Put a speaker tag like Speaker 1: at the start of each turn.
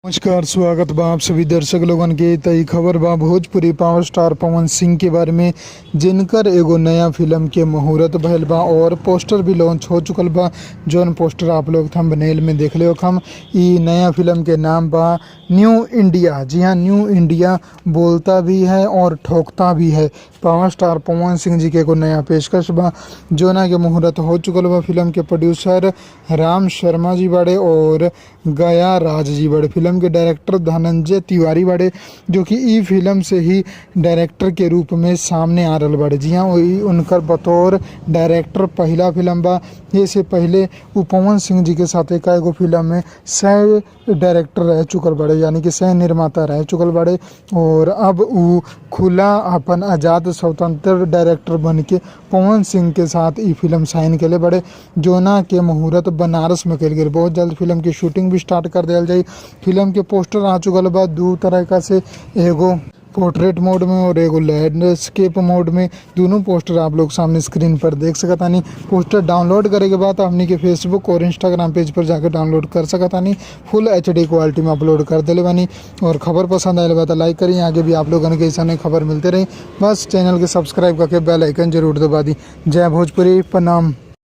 Speaker 1: नमस्कार, स्वागत बा आप सभी दर्शक लोगन के। तई खबर बा भोजपुरी पावर स्टार पवन सिंह के बारे में, जिनकर एगो नया फिल्म के मुहूर्त भइल बा और पोस्टर भी लॉन्च हो चुकल बा। जौन पोस्टर आप लोग थंबनेल में देख ले हम। ई नया फिल्म के नाम बा न्यू इंडिया। जी हाँ, न्यू इंडिया बोलता भी है और ठोकता भी है। पावर स्टार पवन सिंह जी के एगो नया पेशकश बा, जोना के मुहूर्त हो चुकल बा। फिल्म के प्रोड्यूसर राम शर्मा जी बड़े और गया राज जी बड़े। फिल्म के डायरेक्टर धनंजय तिवारी बड़े, जो कि ई फिल्म से ही डायरेक्टर के रूप में सामने आ रहा बड़े। जी हाँ, वही उनकर बतौर डायरेक्टर पहला फिल्म बा। ये से पहले वो पवन सिंह जी के साथ एक एगो फिल्म में सह डायरेक्टर रह चुकल बड़े, यानी कि सह निर्माता रह चुकल बड़े। और अब वो खुला अपन आज़ाद स्वतंत्र डायरेक्टर बन के पवन सिंह के साथ ई फिल्म साइन के बड़े, जोना के मुहूर्त बनारस में कल गए। बहुत जल्द फिल्म की शूटिंग भी स्टार्ट कर दिया जाए। फिल्म के पोस्टर आ चुकल बा दो तरह का से, एगो पोर्ट्रेट मोड में और एगो लैंडस्केप मोड में। दोनों पोस्टर आप लोग सामने स्क्रीन पर देख सकतानी। पोस्टर डाउनलोड करे के बाद हमनी के फेसबुक और इंस्टाग्राम पेज पर जाकर डाउनलोड कर सकतानी। फुल HD क्वालिटी में अपलोड कर दिले बानी। और खबर पसंद आए बा तो लाइक करी। आगे भी आप लोगों के ऐसा नई खबर मिलते रही। बस चैनल के सब्सक्राइब करके बेल आइकन जरूर दबा दी। जय भोजपुरी, प्रणाम।